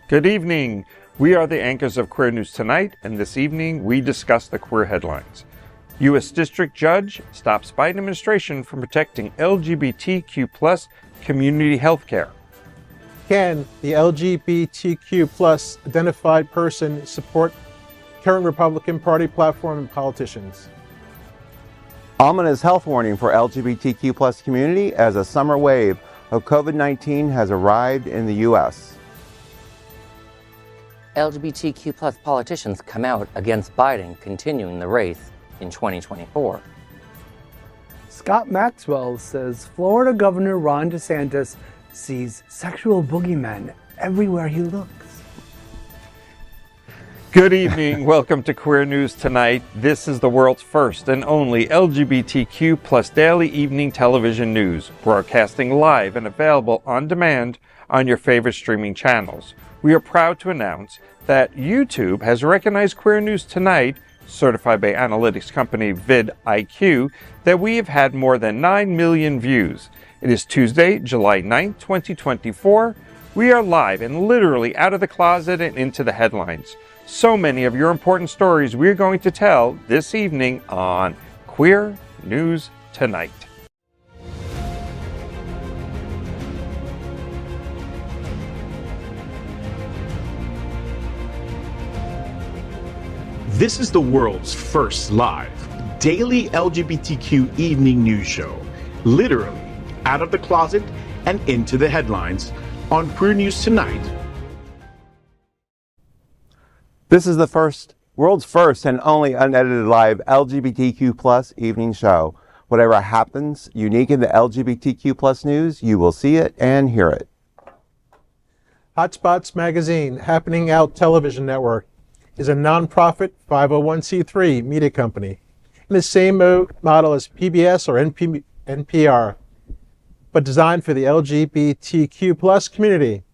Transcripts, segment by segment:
Good evening. We are the anchors of Queer News Tonight, and this evening we discuss the queer headlines. U.S. District Judge stops Biden administration from protecting LGBTQ+ community health care. Can the LGBTQ+ identified person support current Republican Party platform and politicians? Ominous health warning for LGBTQ+ community as a summer wave of COVID-19 has arrived in the U.S. LGBTQ+ politicians come out against Biden continuing the race in 2024. Scott Maxwell says Florida Governor Ron DeSantis sees sexual boogeymen everywhere he looks. Good evening. Welcome to Queer News Tonight. This is the world's first and only LGBTQ+ daily evening television news, broadcasting live and available on demand on your favorite streaming channels. We are proud to announce that YouTube has recognized Queer News Tonight, certified by analytics company vidIQ, that we have had more than 9 million views. It is Tuesday, July 9th, 2024. We are live and literally out of the closet and into the headlines. So many of your important stories we're going to tell this evening on Queer News Tonight. This is the world's first live daily LGBTQ evening news show, literally out of the closet and into the headlines on Queer News Tonight. This is the world's first and only unedited live LGBTQ+ evening show. Whatever happens unique in the LGBTQ+ news, you will see it and hear it. Hotspots Magazine, Happening Out Television Network, is a nonprofit 501c3 media company in the same model as PBS or NPR, but designed for the LGBTQ+ community.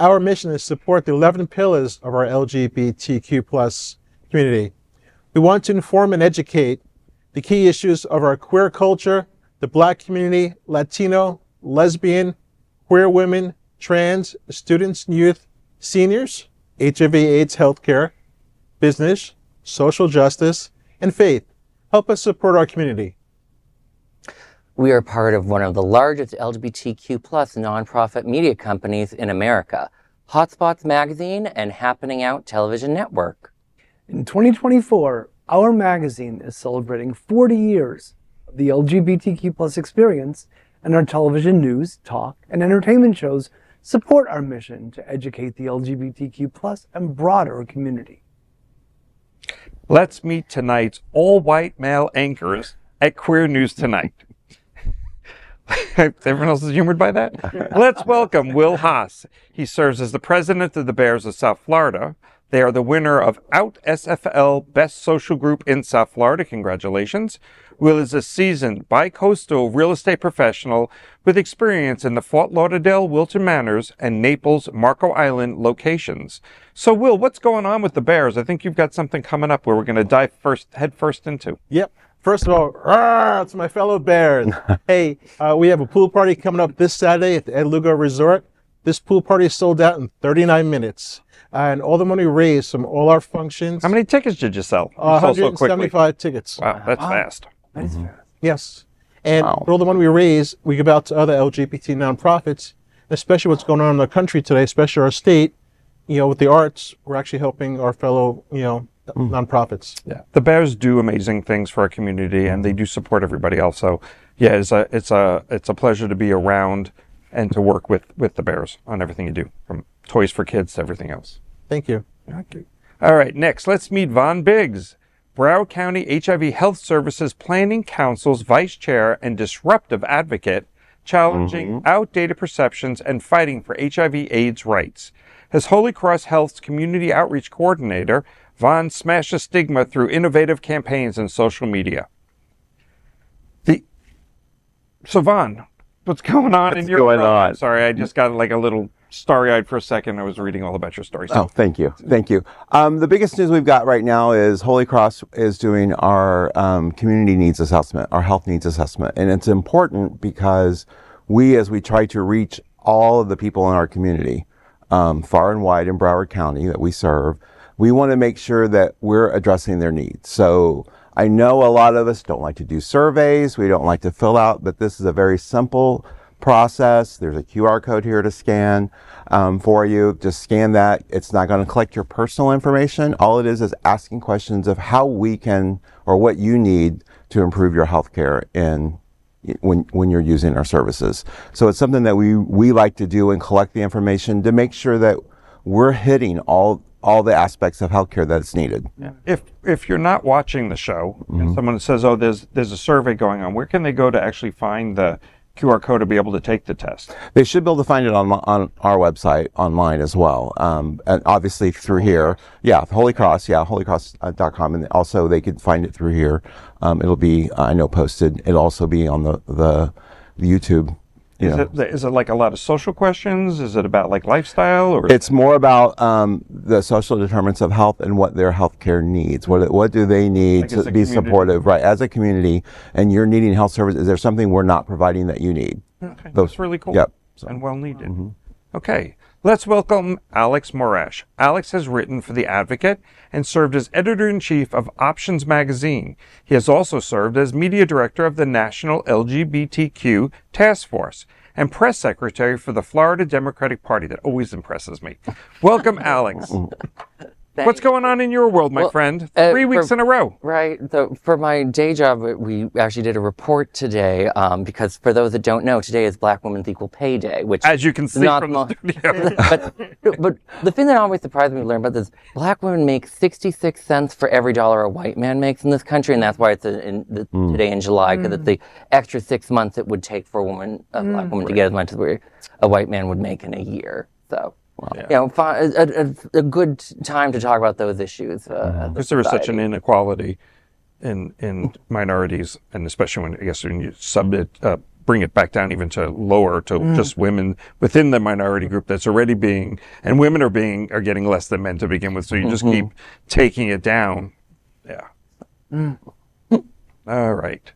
Our mission is to support the 11 pillars of our LGBTQ+ community. We want to inform and educate the key issues of our queer culture, the Black community, Latino, lesbian, queer women, trans, students and youth, seniors, HIV/AIDS healthcare, business, social justice, and faith. Help us support our community. We are part of one of the largest LGBTQ+ nonprofit media companies in America, Hotspots Magazine and Happening Out Television Network. In 2024, our magazine is celebrating 40 years of the LGBTQ+ experience, and our television news, talk, and entertainment shows support our mission to educate the LGBTQ+ and broader community. Let's meet tonight's all-white male anchors at Queer News Tonight. Everyone else is humored by that? Let's welcome Will Haas. He serves as the president of the Bears of South Florida. They are the winner of Out SFL Best Social Group in South Florida. Congratulations. Will is a seasoned bi-coastal real estate professional with experience in the Fort Lauderdale, Wilton Manors, and Naples, Marco Island locations. So, Will, what's going on with the Bears? I think you've got something coming up where we're going to head first into. Yep. First of all, to my fellow Bears. Hey, we have a pool party coming up this Saturday at the Ed Lugo Resort. This pool party is sold out in 39 minutes. And all the money raised from all our functions. How many tickets did you sell? 175 tickets. Wow, that's fast. That is fast. Yes. And for all the money we raise, we give out to other LGBT nonprofits, especially what's going on in the country today, especially our state. You know, with the arts, we're actually helping our fellow, nonprofits. Yeah, the Bears do amazing things for our community, and they do support everybody else. So, yeah, it's a pleasure to be around and to work with the Bears on everything you do, from toys for kids to everything else. Thank you. Okay. All right, next, let's meet Von Biggs, Broward County HIV Health Services Planning Council's vice chair and disruptive advocate, challenging outdated perceptions and fighting for HIV/AIDS rights. As Holy Cross Health's community outreach coordinator, Von smashes stigma through innovative campaigns and social media. So Von, what's going on in your program? Sorry, I just got like a little starry-eyed for a second. I was reading all about your story. So. Oh, thank you. Thank you. The biggest news we've got right now is Holy Cross is doing our community needs assessment, our health needs assessment. And it's important because as we try to reach all of the people in our community, far and wide in Broward County that we serve. We want to make sure that we're addressing their needs. So I know a lot of us don't like to do surveys. We don't like to fill out, but this is a very simple process. There's a QR code here to scan for you. Just scan that. It's not going to collect your personal information. All it is asking questions of how we can, or what you need to improve your health care when you're using our services. So it's something that we like to do and collect the information to make sure that we're hitting all the aspects of healthcare that's needed. Yeah. If you're not watching the show and someone says, oh, there's a survey going on, where can they go to actually find the QR code to be able to take the test? They should be able to find it on our website online as well. And obviously through here. Yeah, Holy Cross, holycross.com. And also they can find it through here. It'll be, I know, posted. It'll also be on the YouTube. Is it like a lot of social questions? Is it about like lifestyle? Or it's more about the social determinants of health and what their healthcare needs. What do they need to be supportive, right? As a community, and you're needing health services, is there something we're not providing that you need? Okay, that's really cool. Yep. And well needed. Okay, let's welcome Alex Morash. Alex has written for The Advocate and served as editor-in-chief of Options magazine. He has also served as media director of the National LGBTQ Task Force and press secretary for the Florida Democratic Party. That always impresses me. Welcome, Alex. What's going on in your world, my friend? 3 weeks in a row. Right. So for my day job, we actually did a report today because for those that don't know, today is Black Women's Equal Pay Day, which as you can see from the studio. but the thing that always surprised me to learn about this, Black women make 66 cents for every dollar a white man makes in this country, and that's why it's today in July, because it's the extra 6 months it would take for a Black woman to get as much as a white man would make in a year. So. Wow. A good time to talk about those issues. Because there is such an inequality in minorities, and especially when you bring it back down even to lower to just women within the minority group that's already being, and women are getting less than men to begin with. So you just keep taking it down. Yeah. All right.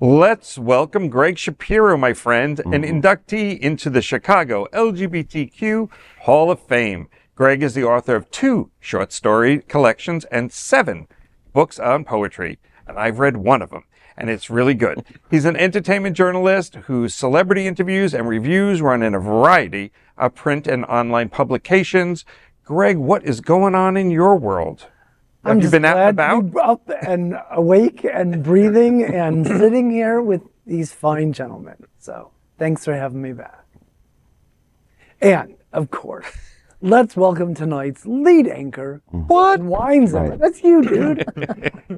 Let's welcome Gregg Shapiro, my friend, an inductee into the Chicago LGBTQ Hall of Fame. Gregg is the author of 2 short story collections and 7 books on poetry, and I've read one of them, and it's really good. He's an entertainment journalist whose celebrity interviews and reviews run in a variety of print and online publications. Gregg, what is going on in your world? Have you been out and about? I'm up and awake and breathing and sitting here with these fine gentlemen. So thanks for having me back. And, of course, let's welcome tonight's lead anchor, Glen Weinzimer. Right. That's you, dude.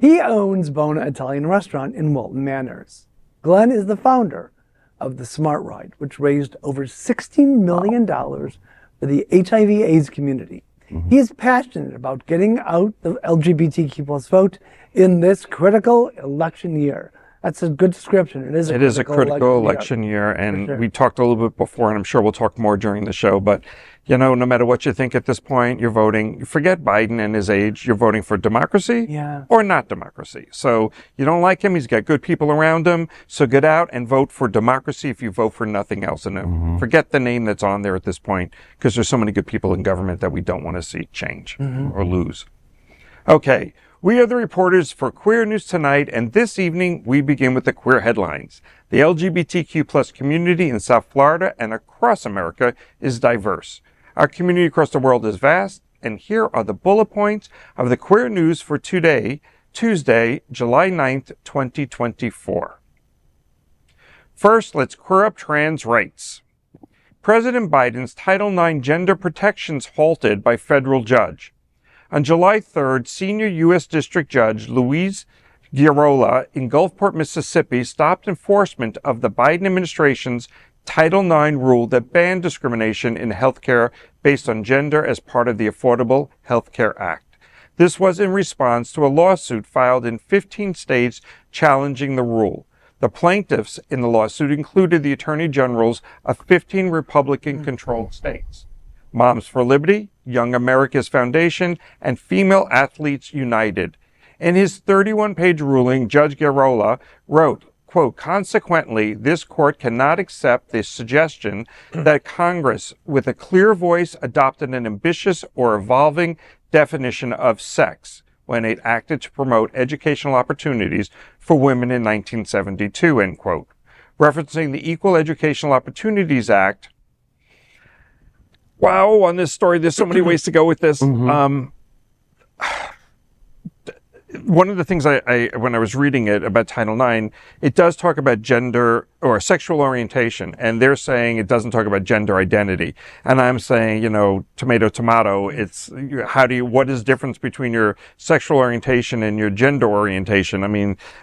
He owns Bona Italian Restaurant in Walton Manors. Glen is the founder of the Smart Ride, which raised over $16 million for the HIV/AIDS community. He is passionate about getting out the LGBTQ plus vote in this critical election year. That's a good description. It is a critical election year. And we talked a little bit before, and I'm sure we'll talk more during the show. But, no matter what you think at this point, you're voting, forget Biden and his age, you're voting for democracy or not democracy. So you don't like him, he's got good people around him. So get out and vote for democracy if you vote for nothing else. And forget the name that's on there at this point, because there's so many good people in government that we don't want to see change or lose. Okay. We are the reporters for Queer News Tonight, and this evening we begin with the queer headlines. The LGBTQ plus community in South Florida and across America is diverse. Our community across the world is vast, and here are the bullet points of the queer news for today, Tuesday, July 9th, 2024. First, let's queer up trans rights. President Biden's Title IX gender protections halted by federal judge. On July 3rd, senior U.S. District Judge Louise Giarola in Gulfport, Mississippi, stopped enforcement of the Biden administration's Title IX rule that banned discrimination in healthcare based on gender as part of the Affordable Health Care Act. This was in response to a lawsuit filed in 15 states challenging the rule. The plaintiffs in the lawsuit included the attorney generals of 15 Republican-controlled states. Moms for Liberty, Young America's Foundation, and Female Athletes United. In his 31-page ruling, Judge Giarola wrote, quote, consequently, this court cannot accept the suggestion that Congress, with a clear voice, adopted an ambitious or evolving definition of sex when it acted to promote educational opportunities for women in 1972, end quote. Referencing the Equal Educational Opportunities Act. Wow, on this story, there's so many ways to go with this. One of the things I when I was reading it about Title IX, it does talk about gender or sexual orientation, and they're saying it doesn't talk about gender identity. And I'm saying, tomato, tomato, what is the difference between your sexual orientation and your gender orientation?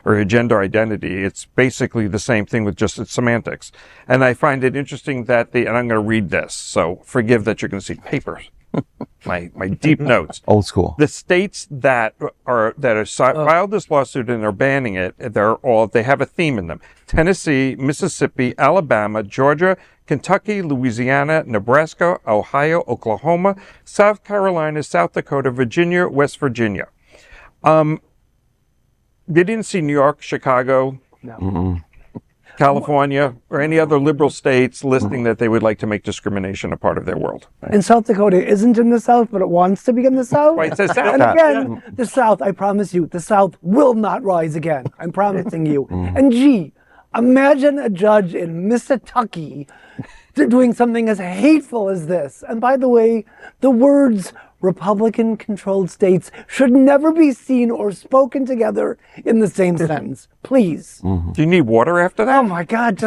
Or your gender identity. It's basically the same thing with just its semantics. And I find it interesting that and I'm going to read this, so forgive that you're going to see papers. my deep notes. Old school. The states that filed this lawsuit and are banning it, they have a theme in them. Tennessee, Mississippi, Alabama, Georgia, Kentucky, Louisiana, Nebraska, Ohio, Oklahoma, South Carolina, South Dakota, Virginia, West Virginia. They didn't see New York, Chicago, California, or any other liberal states listing that they would like to make discrimination a part of their world. And South Dakota isn't in the South, but it wants to be in the South. Right, it's the South. And again, the South, I promise you, the South will not rise again. I'm promising you. And gee, imagine a judge in Mississippi doing something as hateful as this. And by the way, the words Republican-controlled states should never be seen or spoken together in the same sentence. Please. Do you need water after that? Oh my God,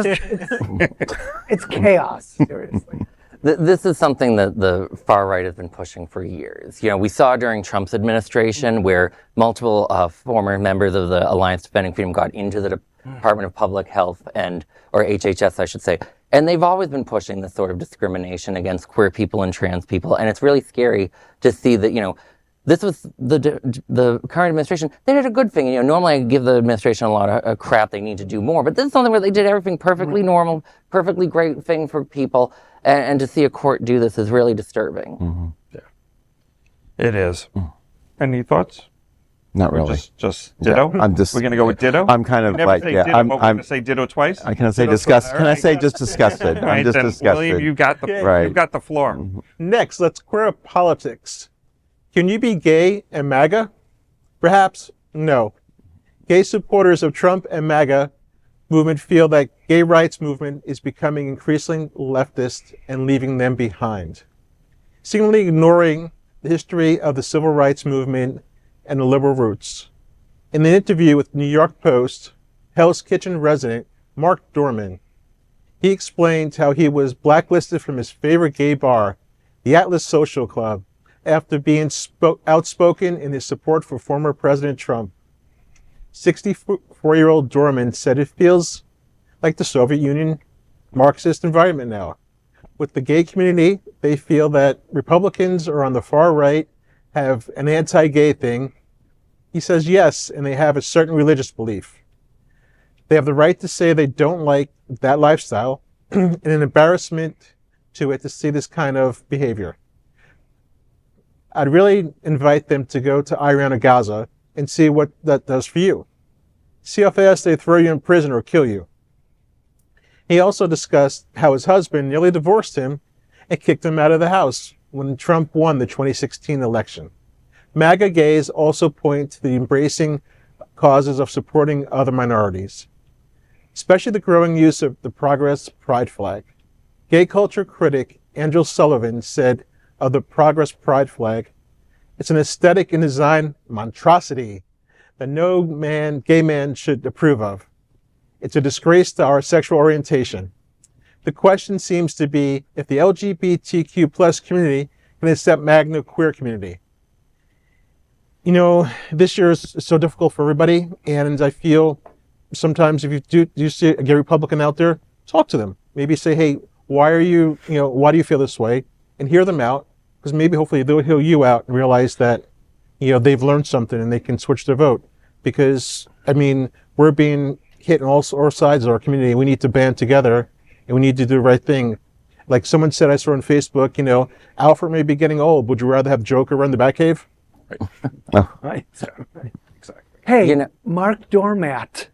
it's chaos, seriously. This is something that the far right has been pushing for years. We saw during Trump's administration where multiple former members of the Alliance Defending Freedom got into the Department of Public Health or HHS, I should say. And they've always been pushing this sort of discrimination against queer people and trans people. And it's really scary to see that, this was the current administration. They did a good thing. Normally I give the administration a lot of crap. They need to do more. But this is something where they did everything perfectly normal, perfectly great thing for people. And to see a court do this is really disturbing. Yeah. It is. Any thoughts? Not really. Just ditto? Yeah, We're going to go with ditto? I'm kind of I'm going to say ditto twice? I can say disgust. Can I say just disgusted? I'm just disgusted. William, you've got the floor. Next, let's queer up politics. Can you be gay and MAGA? Perhaps no. Gay supporters of Trump and MAGA movement feel that gay rights movement is becoming increasingly leftist and leaving them behind, seemingly ignoring the history of the civil rights movement and the liberal roots. In an interview with New York Post, Hell's Kitchen resident Mark Dorman, he explained how he was blacklisted from his favorite gay bar, the Atlas Social Club, after being outspoken in his support for former President Trump. 64-year-old Dorman said it feels like the Soviet Union Marxist environment now. With the gay community, they feel that Republicans are on the far right, have an anti-gay thing. He says yes, and they have a certain religious belief. They have the right to say they don't like that lifestyle, and an embarrassment to it to see this kind of behavior. I'd really invite them to go to Iran or Gaza and see what that does for you. See how fast they throw you in prison or kill you. He also discussed how his husband nearly divorced him and kicked him out of the house when Trump won the 2016 election. MAGA gays also point to the embracing causes of supporting other minorities, especially the growing use of the Progress Pride flag. Gay culture critic Andrew Sullivan said of the Progress Pride flag, "It's an aesthetic and design monstrosity that no gay man should approve of. It's a disgrace to our sexual orientation." The question seems to be if the LGBTQ plus community can accept MAGA queer community. This year is so difficult for everybody, and I feel sometimes if you do see a gay Republican out there, talk to them. Maybe say, hey, why do you feel this way? And hear them out, because maybe hopefully they'll hear you out and realize that, they've learned something and they can switch their vote. Because, we're being hit on all sides of our community. We need to band together and we need to do the right thing. Like someone said, I saw on Facebook, Alfred may be getting old. Would you rather have Joker run the Batcave? Right. Right. Exactly. Hey, Mark Dormat.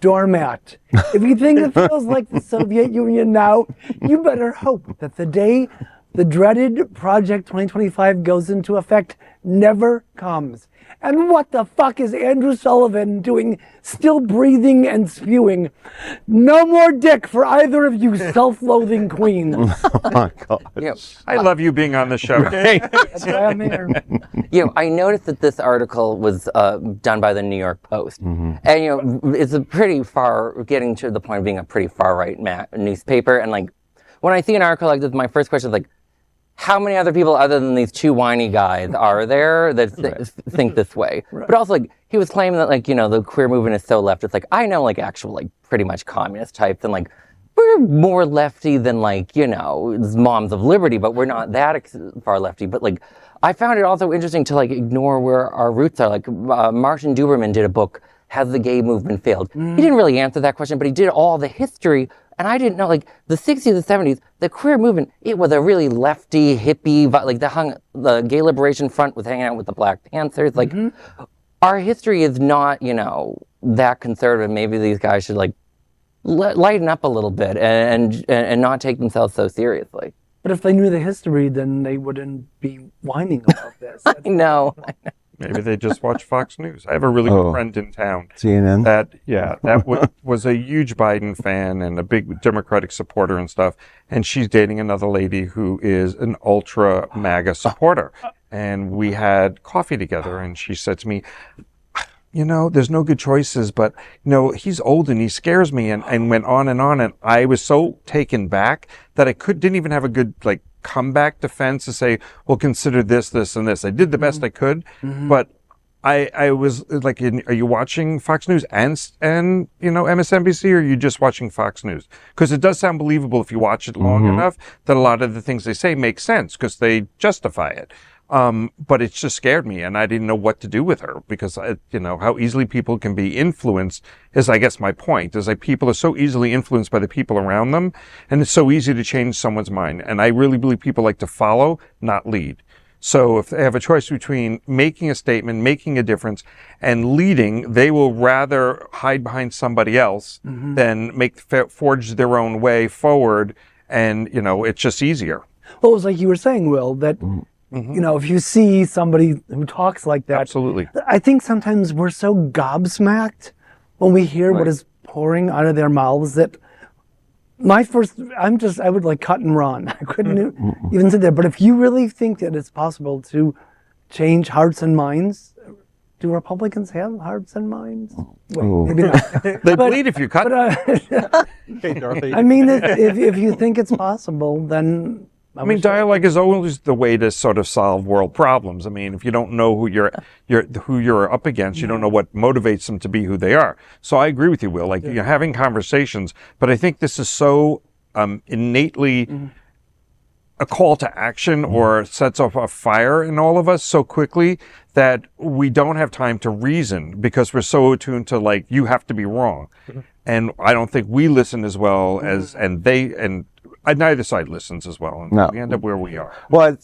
doormat. If you think it feels like the Soviet Union now, you better hope that the day the dreaded Project 2025 goes into effect never comes. And what the fuck is Andrew Sullivan doing, still breathing and spewing? No more dick for either of you self-loathing queens. Oh my God. Yeah. I love you being on the show. That's why I'm here. I noticed that this article was done by the New York Post. And, it's a pretty getting to the point of being a pretty far-right newspaper. And, like, when I see an article like this, my first question is, like, how many other people other than these two whiny guys are there that think this way? Right. But also, like, he was claiming that, like, the queer movement is so left. It's like, I know, like, actual, like, pretty much communist types, and, like, we're more lefty than, like, moms of liberty, but we're not that far lefty. But, like, I found it also interesting to, like, ignore where our roots are. Like, Martin Duberman did a book, Has the Gay Movement Failed? He didn't really answer that question, but he did all the history. And I didn't know, like, the 60s and 70s, the queer movement, it was a really lefty, hippie, like, the Gay Liberation Front was hanging out with the Black Panthers. Like, our history is not, that conservative. Maybe these guys should, like, lighten up a little bit and not take themselves so seriously. But if they knew the history, then they wouldn't be whining about this. I know. Maybe they just watch Fox News. I have a really good friend in town. CNN? That was a huge Biden fan and a big Democratic supporter and stuff. And she's dating another lady who is an ultra MAGA supporter. And we had coffee together, and she said to me, there's no good choices, but, he's old and he scares me, and went on. And I was so taken back that I didn't even have a good, like, comeback defense to say, well, consider this, this, and this. I did the best I could, but I was like, are you watching Fox News and MSNBC, or are you just watching Fox News? Because it does sound believable if you watch it long enough that a lot of the things they say make sense because they justify it. But it just scared me, and I didn't know what to do with her because, how easily people can be influenced is, I guess, my point, is like people are so easily influenced by the people around them, and it's so easy to change someone's mind. And I really believe people like to follow, not lead. So if they have a choice between making a statement, making a difference, and leading, they will rather hide behind somebody else than forge their own way forward. And, it's just easier. Well, it was like you were saying, Will, that if you see somebody who talks like that, absolutely. I think sometimes we're so gobsmacked when we hear what is pouring out of their mouths that I would like cut and run. I couldn't even sit there. But if you really think that it's possible to change hearts and minds, do Republicans have hearts and minds? Well, maybe not. They bleed if you cut. Hey, Dorothy. I mean, if you think it's possible, then dialogue is always the way to sort of solve world problems. I mean, if you don't know who you're up against, you don't know what motivates them to be who they are. So I agree with you, Will. Like, you're having conversations, but I think this is so innately a call to action or sets off a fire in all of us so quickly that we don't have time to reason because we're so attuned to, like, you have to be wrong. And I don't think we listen as well as, neither side listens as well, and we end up where we are. Well,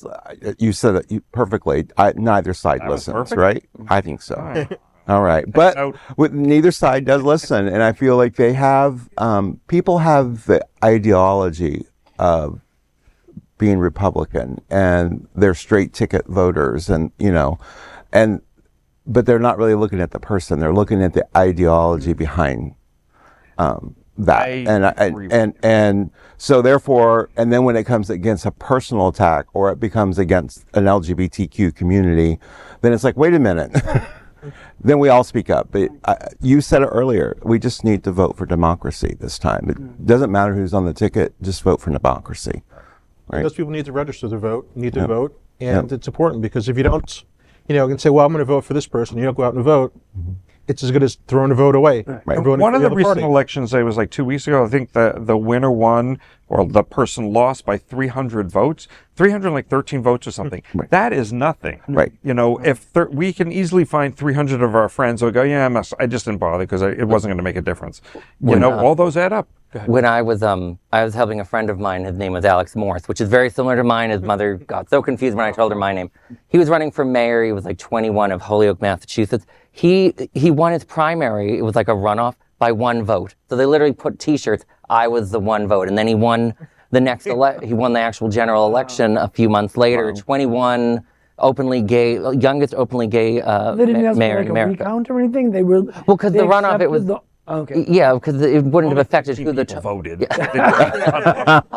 you said it perfectly. Neither side listens, right? I think so. All right. But neither side does listen, and I feel like they have, people have the ideology of being Republican, and they're straight ticket voters, and, but they're not really looking at the person. They're looking at the ideology behind that. And so therefore, and then when it comes against a personal attack or it becomes against an LGBTQ community, then it's like, wait a minute. Then we all speak up. But you said it earlier, we just need to vote for democracy this time. It doesn't matter who's on the ticket, just vote for democracy. Right? Those people need to register to vote, vote, and it's important because if you don't, you can say, well, I'm going to vote for this person, you don't go out and vote, it's as good as throwing a vote away. Right. One of the recent elections, it was like 2 weeks ago, I think the winner won, or the person lost by 300 votes, 313 votes or something. Right. That is nothing. Right. If we can easily find 300 of our friends who go, I just didn't bother because it wasn't going to make a difference. All those add up. When I was helping a friend of mine, his name was Alex Morse, which is very similar to mine. His mother got so confused when I told her my name. He was running for mayor. He was like 21 of Holyoke, Massachusetts. He won his primary. It was like a runoff by one vote. So they literally put T-shirts, I was the one vote. And then he won the next he won the actual general election a few months later. 21 openly gay, youngest openly gay They didn't ask mayor for in like a America. recount or anything. They were Well, because the runoff, it was okay. yeah, because it wouldn't have affected who the People voted.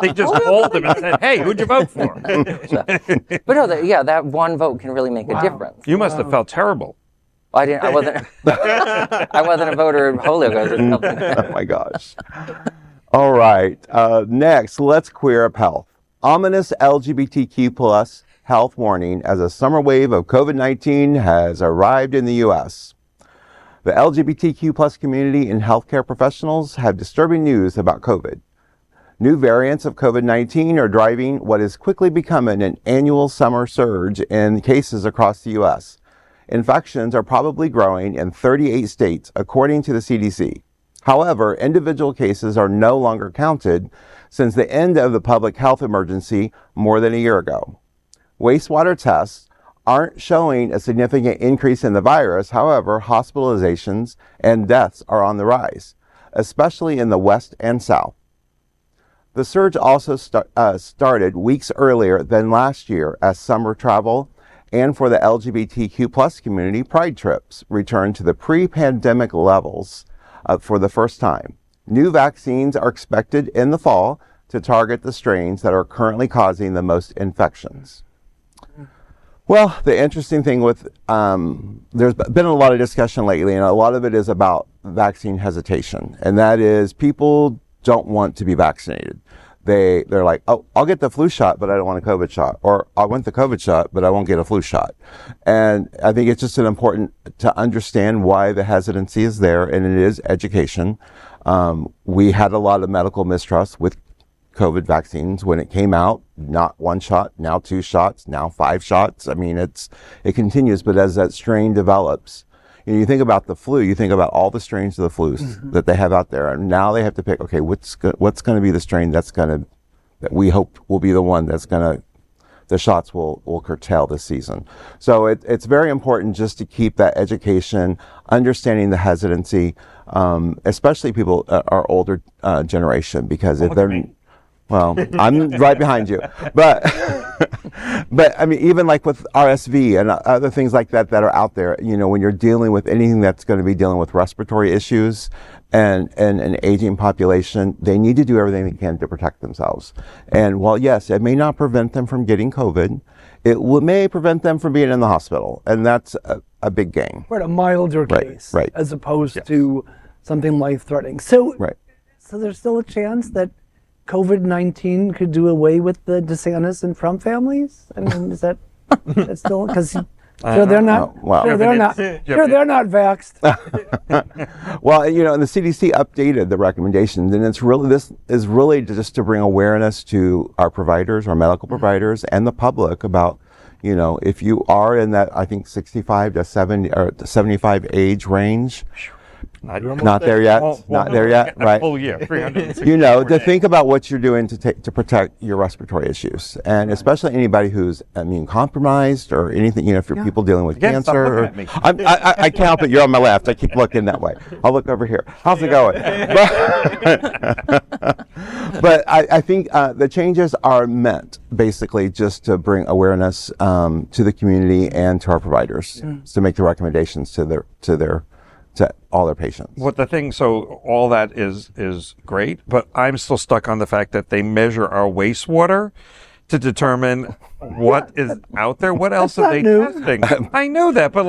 They just called them and said, "Hey, who'd you vote for?" But no, that one vote can really make a difference. You must have felt terrible. I didn't. I wasn't. I wasn't a voter in Holyoke. I was just Oh my gosh. All right. Next, let's queer up health. Ominous LGBTQ plus health warning as a summer wave of COVID-19 has arrived in the U.S. The LGBTQ plus community and healthcare professionals have disturbing news about COVID. New variants of COVID-19 are driving what is quickly becoming an annual summer surge in cases across the U.S. Infections are probably growing in 38 states, according to the CDC. However, individual cases are no longer counted since the end of the public health emergency more than a year ago. Wastewater tests aren't showing a significant increase in the virus. However, hospitalizations and deaths are on the rise, especially in the West and South. The surge also started weeks earlier than last year as summer travel and for the LGBTQ plus community, pride trips returned to the pre-pandemic levels for the first time. New vaccines are expected in the fall to target the strains that are currently causing the most infections. Well, the interesting thing with, there's been a lot of discussion lately, and a lot of it is about vaccine hesitation, and that is people don't want to be vaccinated. They're like, oh, I'll get the flu shot, but I don't want a COVID shot. Or I want the COVID shot, but I won't get a flu shot. And I think it's just important to understand why the hesitancy is there, and it is education. We had a lot of medical mistrust with COVID vaccines when it came out. Not one shot, now 2 shots, now 5 shots. I mean, it continues, but as that strain develops, you think about the flu, you think about all the strains of the flus that they have out there, and now they have to pick, okay, what's going to be the strain that we hope will be the one that's going to, the shots will curtail this season. So it's very important just to keep that education, understanding the hesitancy, especially people our older generation, because if they're, well, I'm right behind you, but I mean, even like with RSV and other things like that are out there, when you're dealing with anything that's going to be dealing with respiratory issues and an aging population, they need to do everything they can to protect themselves. And while yes, it may not prevent them from getting COVID, it may prevent them from being in the hospital, and that's a big gain. Right, a milder case, right. as opposed to something life-threatening. So, right. So there's still a chance that COVID-19 could do away with the DeSantis and Trump families? I mean, is that still, because they're not, they're not vaxxed. Well, and the CDC updated the recommendations, and this is really just to bring awareness to our providers, our medical providers, and the public about, if you are in that, I think 65 to 70 or 75 age range. Not there yet. Not there yet. Right. Oh yeah, 360. To think about what you're doing to protect your respiratory issues, and especially anybody who's immune compromised or anything. If you're people dealing with cancer. I can't help it. You're on my left. I keep looking that way. I'll look over here. How's it going? But I think the changes are meant basically just to bring awareness to the community and to our providers to make the recommendations to all their patients. So all that is great, but I'm still stuck on the fact that they measure our wastewater to determine what is out there. What else are they testing? I know that, but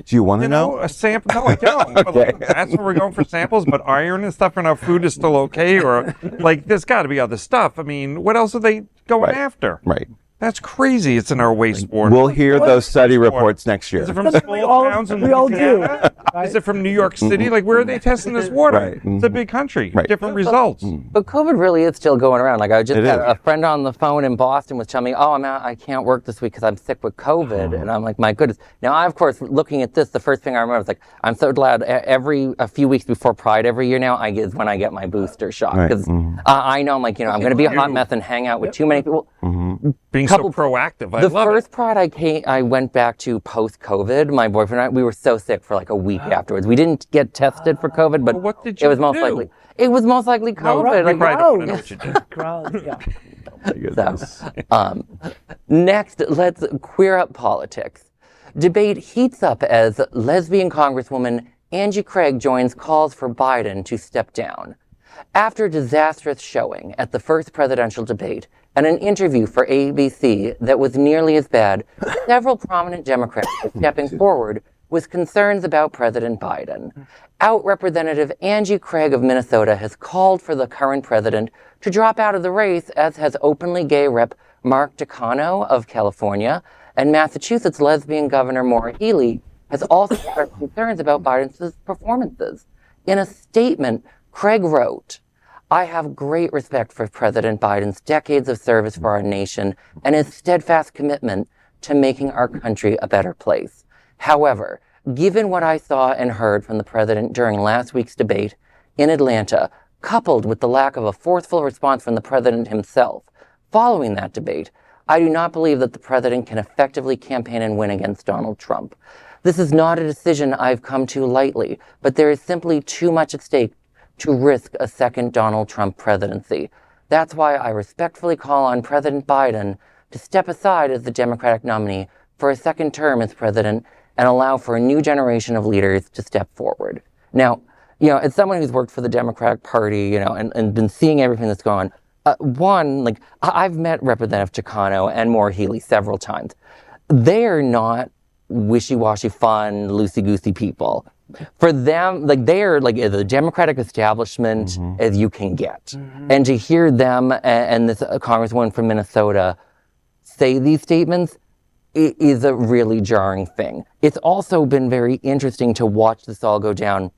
do you want to know? A sample? No, I don't. Okay. But that's where we're going for samples. But iron and stuff in our food is still okay, or there's got to be other stuff. I mean, what else are they going after? Right. That's crazy. It's in our wastewater. We'll hear those study reports next year. Is it from small towns in Louisiana? Is it from New York City? Where are they testing this water? Right. It's a big country. Right. Different results. But COVID really is still going around. I just had a friend on the phone in Boston was telling me, I can't work this week because I'm sick with COVID. And I'm like, my goodness. Now, of course, looking at this, the first thing I remember was I'm so glad a few weeks before Pride every year now is when I get my booster shot. Because I know I'm going to be a hot mess and hang out with too many people. being so proactive. I The love first it. pride I went back to post-COVID. My boyfriend and I, we were so sick for like a week afterwards. We didn't get tested for COVID, but Well, what did it you was most do? likely. It was most likely No, COVID. you like, probably don't know oh. what you did. Crowd, yeah. My goodness. Next, let's queer up politics. Debate heats up as lesbian Congresswoman Angie Craig joins calls for Biden to step down. After a disastrous showing at the first presidential debate and an interview for ABC that was nearly as bad, several prominent Democrats are stepping forward with concerns about President Biden. Out Representative Angie Craig of Minnesota has called for the current president to drop out of the race, as has openly gay Rep. Mark Takano of California, and Massachusetts lesbian Governor Maura Healey has also expressed concerns about Biden's performances. In a statement, Craig wrote, "I have great respect for President Biden's decades of service for our nation and his steadfast commitment to making our country a better place. However, given what I saw and heard from the president during last week's debate in Atlanta, coupled with the lack of a forceful response from the president himself following that debate, I do not believe that the president can effectively campaign and win against Donald Trump. This is not a decision I've come to lightly, but there is simply too much at stake to risk a second Donald Trump presidency. That's why I respectfully call on President Biden to step aside as the Democratic nominee for a second term as president and allow for a new generation of leaders to step forward." Now, as someone who's worked for the Democratic Party, and been seeing everything that's going on, I've met Representative Takano and Maura Healey several times. They are not wishy-washy, fun, loosey-goosey people. For them, they are the Democratic establishment as you can get. And to hear them and this Congresswoman from Minnesota say these statements is a really jarring thing. It's also been very interesting to watch this all go down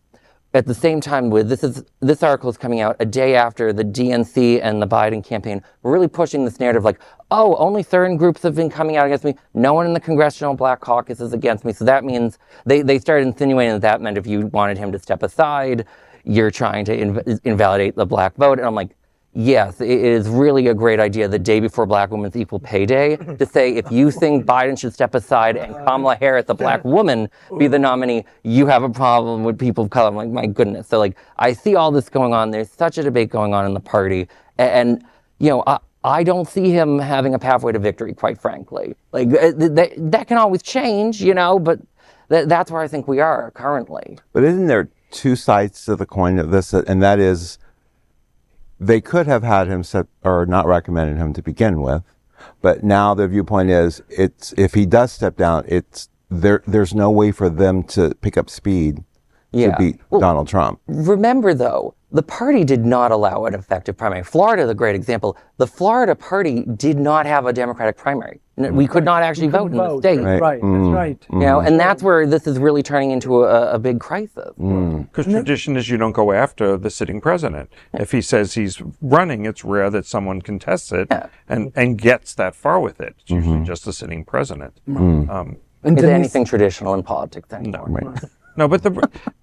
at the same time with this article is coming out a day after the DNC and the Biden campaign were really pushing this narrative only certain groups have been coming out against me. No one in the Congressional Black Caucus is against me. So that means they started insinuating that meant if you wanted him to step aside, you're trying to invalidate the black vote. And I'm like, yes, it is really a great idea the day before Black Women's Equal Pay Day to say if you think Biden should step aside and Kamala Harris, a black woman, be the nominee, you have a problem with people of color. I'm like, my goodness. So I see all this going on. There's such a debate going on in the party. And I don't see him having a pathway to victory, quite frankly. That can always change, but that's where I think we are currently. But isn't there two sides to the coin of this? And that is, they could have had him or not recommended him to begin with, but now the viewpoint is if he does step down, there's no way for them to pick up speed to beat Donald Trump. Remember, though, the party did not allow an effective primary. Florida is a great example. The Florida party did not have a Democratic primary. We could not actually vote in the state. Right. That's right. And that's where this is really turning into a big crisis. Because tradition is you don't go after the sitting president. If he says he's running, it's rare that someone contests it and gets that far with it. It's usually just the sitting president. Is anything traditional in politics anymore? No, right. No,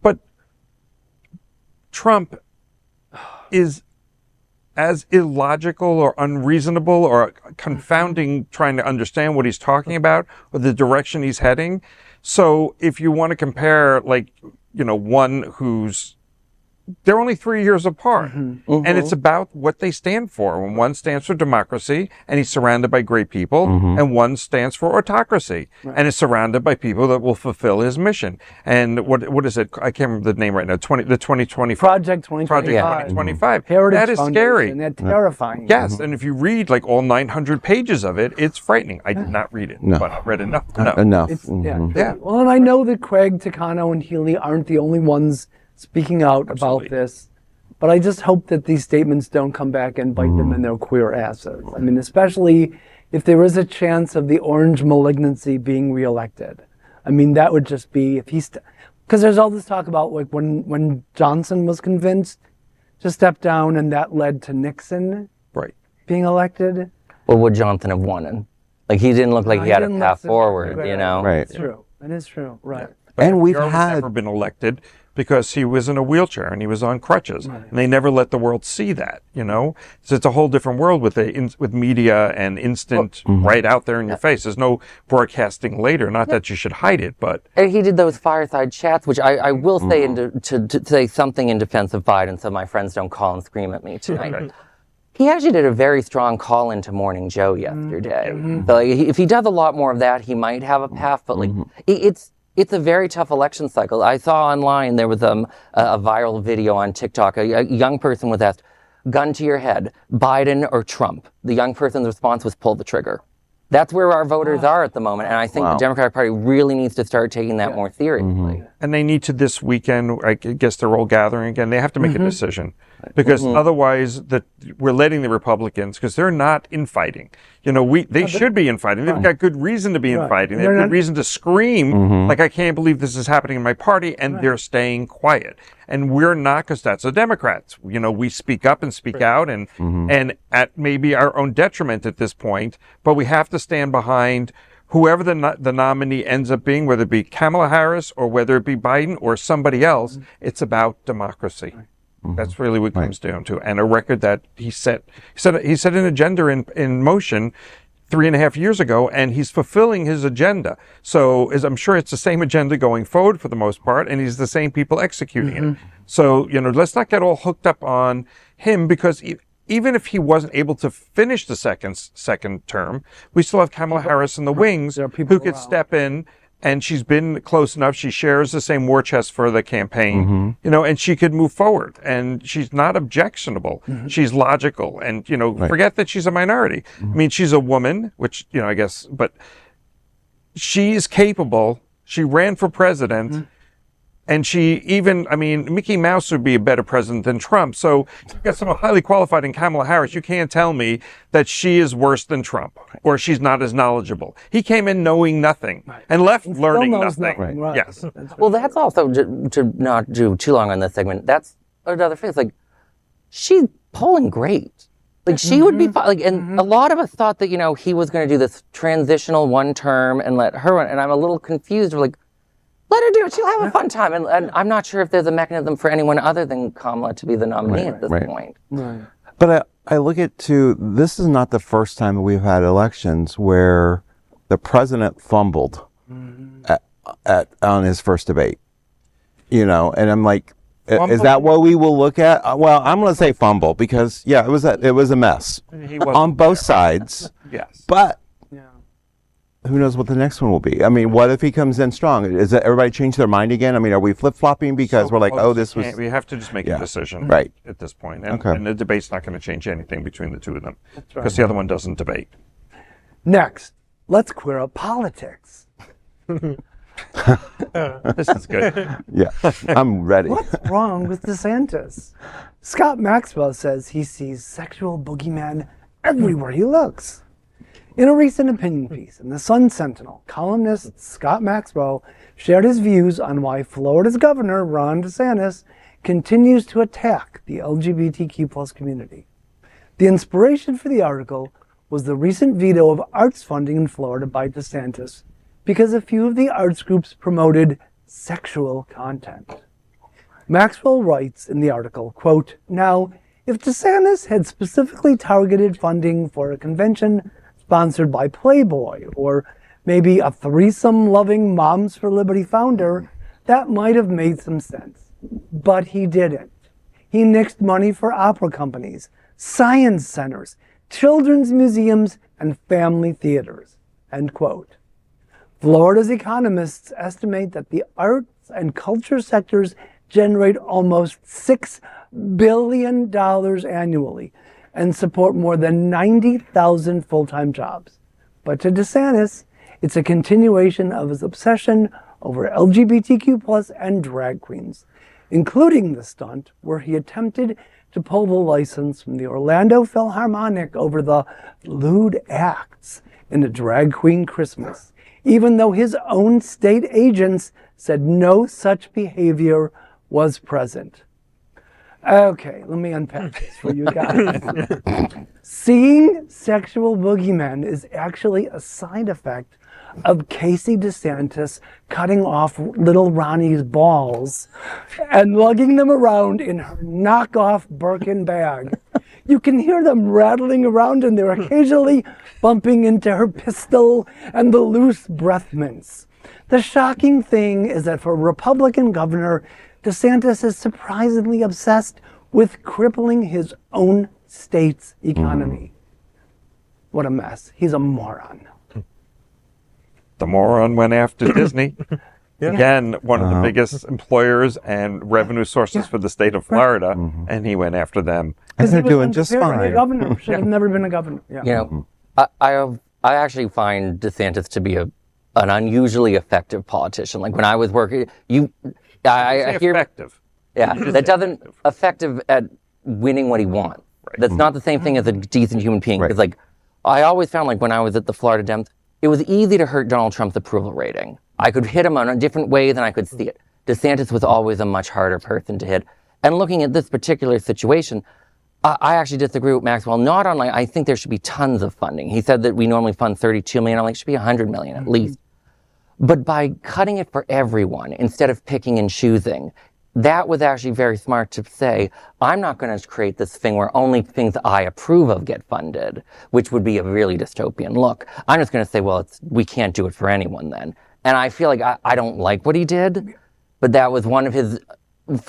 but Trump is as illogical or unreasonable or confounding trying to understand what he's talking about or the direction he's heading. So if you want to compare, one who's, they're only 3 years apart. And it's about what they stand for. When one stands for democracy and he's surrounded by great people, and one stands for autocracy and is surrounded by people that will fulfill his mission. And what is it? I can't remember the name right now. The 2025. Project 2025. Project 2025. Heritage that is scary. They're terrifying. Yes, and if you read all 900 pages of it, it's frightening. I did not read it, but I read enough. Enough. Yeah. Well, and I know that Craig, Takano, and Healey aren't the only ones speaking out about this, but I just hope that these statements don't come back and bite them in their queer asses. I mean, especially if there is a chance of the orange malignancy being reelected. I mean, that would just be if he's, because there's all this talk about when Johnson was convinced to step down and that led to Nixon being elected. Well, would Johnson have won? He didn't look like he had a path forward, Right. It's true. It is true. Right. And we've Garland's had never been elected, because he was in a wheelchair and he was on crutches, and they never let the world see that. So it's a whole different world with with media and instant right out there in your face. There's no broadcasting later. Not that you should hide it, but and he did those fireside chats, which I will say to say something in defense of Biden, so my friends don't call and scream at me tonight. Okay. He actually did a very strong call into Morning Joe yesterday. So like, if he does a lot more of that, he might have a path. But like, it's a very tough election cycle. I saw online there was a viral video on TikTok. A young person was asked, "Gun to your head, Biden or Trump?" The young person's response was, "Pull the trigger." That's where our voters are at the moment, and I think the Democratic Party really needs to start taking that more seriously. And they need to this weekend, I guess they're all gathering again, they have to make a decision. Because otherwise we're letting the Republicans, because they're not infighting. They should be infighting. They've got good reason to be infighting. They have good reason to scream, like, I can't believe this is happening in my party, and they're staying quiet. And we're not, because that's the Democrats. We speak up and speak out, and at maybe our own detriment at this point, but we have to stand behind whoever the nominee ends up being, whether it be Kamala Harris or whether it be Biden or somebody else. It's about democracy. That's really what it comes down to. And a record that he set an agenda in motion 3.5 years ago, and he's fulfilling his agenda. So I'm sure it's the same agenda going forward for the most part, and he's the same people executing it. So, let's not get all hooked up on him, because even if he wasn't able to finish the second term, we still have Kamala Harris in the wings who could step in. And she's been close enough. She shares the same war chest for the campaign, and she could move forward. And she's not objectionable. She's logical. And, forget that she's a minority. I mean, she's a woman, which, I guess, but she's capable. She ran for president. And Mickey Mouse would be a better president than Trump. So you've got someone highly qualified in Kamala Harris. You can't tell me that she is worse than Trump or she's not as knowledgeable. He came in knowing nothing and left learning nothing. Yes. Well, that's also, to not do too long on this segment, that's another thing. It's like, she's polling great. Like, she would be fine. Like, and a lot of us thought that, he was going to do this transitional one term and let her run. And I'm a little confused. We're like, let her do it. She'll have a fun time. And I'm not sure if there's a mechanism for anyone other than Kamala to be the nominee at this point. But I look at, this is not the first time that we've had elections where the president fumbled on his first debate. And I'm like, is that what we will look at? Well, I'm going to say fumble because, it was a mess on both sides. Yes. But who knows what the next one will be? I mean, what if he comes in strong? Is that everybody change their mind again? I mean, are we flip-flopping because we're like, this was... We have to just make a decision at this point. And the debate's not going to change anything between the two of them because the other one doesn't debate. Next, let's queer up politics. This is good. Yeah, I'm ready. What's wrong with DeSantis? Scott Maxwell says he sees sexual boogeymen everywhere he looks. In a recent opinion piece in the Sun Sentinel, columnist Scott Maxwell shared his views on why Florida's governor, Ron DeSantis, continues to attack the LGBTQ+ community. The inspiration for the article was the recent veto of arts funding in Florida by DeSantis because a few of the arts groups promoted sexual content. Maxwell writes in the article, quote, "Now, if DeSantis had specifically targeted funding for a convention sponsored by Playboy, or maybe a threesome-loving Moms for Liberty founder, that might have made some sense. But he didn't. He nixed money for opera companies, science centers, children's museums, and family theaters." End quote. Florida's economists estimate that the arts and culture sectors generate almost $6 billion annually, and support more than 90,000 full-time jobs. But to DeSantis, it's a continuation of his obsession over LGBTQ+ and drag queens, including the stunt where he attempted to pull the license from the Orlando Philharmonic over the lewd acts in a drag queen Christmas, even though his own state agents said no such behavior was present. Okay, let me unpack this for you guys. Seeing sexual boogeymen is actually a side effect of Casey DeSantis cutting off little Ronnie's balls and lugging them around in her knockoff Birkin bag. You can hear them rattling around and they're occasionally bumping into her pistol and the loose breath mints. The shocking thing is that for a Republican governor, DeSantis is surprisingly obsessed with crippling his own state's economy. What a mess. He's a moron. The moron went after Disney. Again, one of the biggest employers and revenue sources for the state of Florida, and he went after them. And they're doing just fine. Governor should have never been a governor. Yeah. You know, I actually find DeSantis to be an unusually effective politician. Like when I was working, I hear effective. Yeah, that doesn't effective at winning what he wants. Right. That's not the same thing as a decent human being. It's like I always found like when I was at the Florida Dems, it was easy to hurt Donald Trump's approval rating. I could hit him on a different way than I could see it. DeSantis was always a much harder person to hit. And looking at this particular situation, I actually disagree with Maxwell. Not on like I think there should be tons of funding. He said that we normally fund 32 million. I'm like it should be 100 million at least. But by cutting it for everyone instead of picking and choosing, that was actually very smart to say, I'm not going to create this thing where only things I approve of get funded, which would be a really dystopian look. I'm just going to say, well, we can't do it for anyone then. And I feel like I don't like what he did, but that was one of his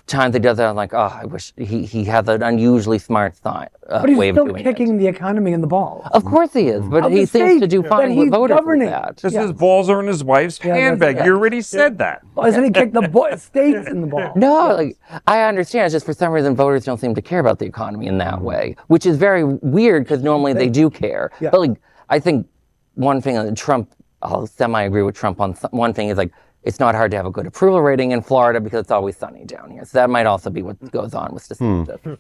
times he does that. I'm like, oh, I wish he has an unusually smart but he's way of still doing kicking it. the economy in the balls. Of course he is, but Of he the seems state to do that fine with he's voters governing. with that. Because his balls are in his wife's handbag. You already said that. Well, isn't he kicked the states in the balls? No, like I understand. It's just for some reason voters don't seem to care about the economy in that way, which is very weird because normally they do care. Yeah. But like I think one thing that Trump, I'll semi-agree with Trump on one thing is like it's not hard to have a good approval rating in Florida because it's always sunny down here. So that might also be what goes on with DeSantis.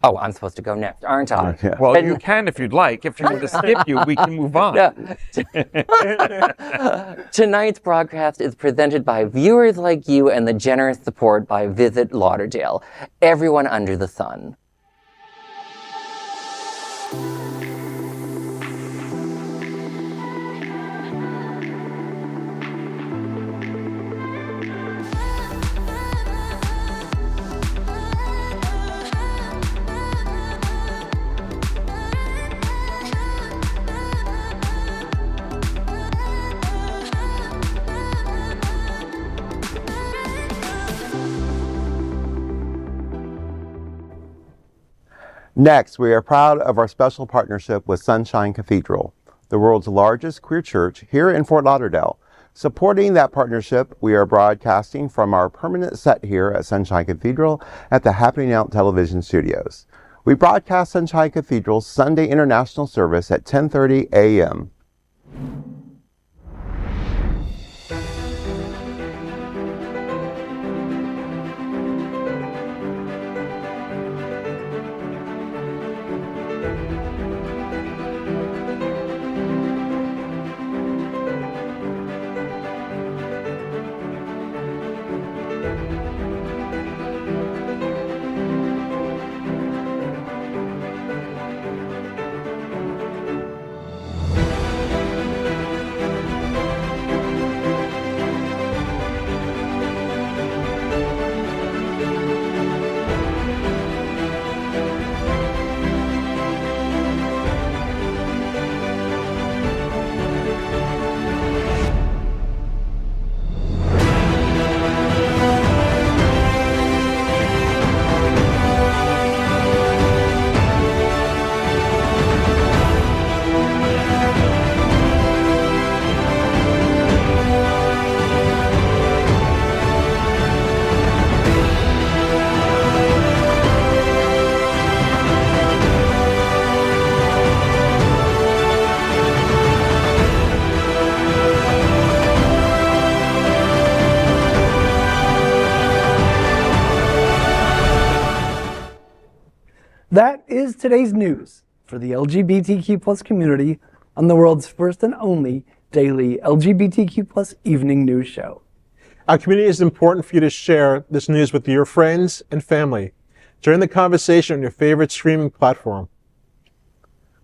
Oh, I'm supposed to go next, aren't I? Yeah. Well, you can if you'd like. If you want to skip you, we can move on. Tonight's broadcast is presented by viewers like you and the generous support by Visit Lauderdale. Everyone under the sun. Next, we are proud of our special partnership with Sunshine Cathedral, the world's largest queer church here in Fort Lauderdale. Supporting that partnership, we are broadcasting from our permanent set here at Sunshine Cathedral at the Happening Out television studios. We broadcast Sunshine Cathedral's Sunday International Service at 10:30 a.m. That is today's news for the LGBTQ plus community on the world's first and only daily LGBTQ plus evening news show. Our community is important for you to share this news with your friends and family. Join the conversation on your favorite streaming platform.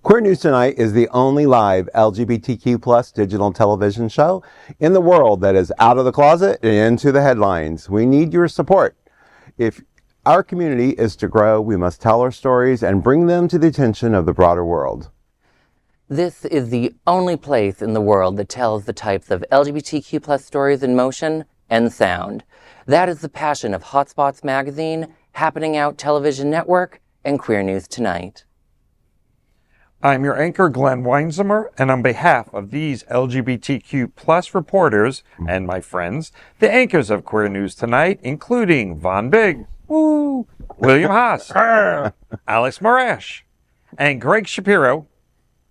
Queer News Tonight is the only live LGBTQ plus digital television show in the world that is out of the closet and into the headlines. We need your support. If our community is to grow, we must tell our stories and bring them to the attention of the broader world. This is the only place in the world that tells the types of LGBTQ plus stories in motion and sound. That is the passion of Hotspots Magazine, Happening Out Television Network, and Queer News Tonight. I'm your anchor, Glen Weinzimer, and on behalf of these LGBTQ plus reporters and my friends, the anchors of Queer News Tonight, including Von Big, woo, William Haas, Alex Morash, and Gregg Shapiro,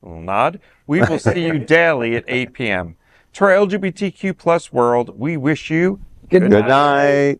little nod, we will see you daily at 8 p.m. To our LGBTQ plus world, we wish you Good night.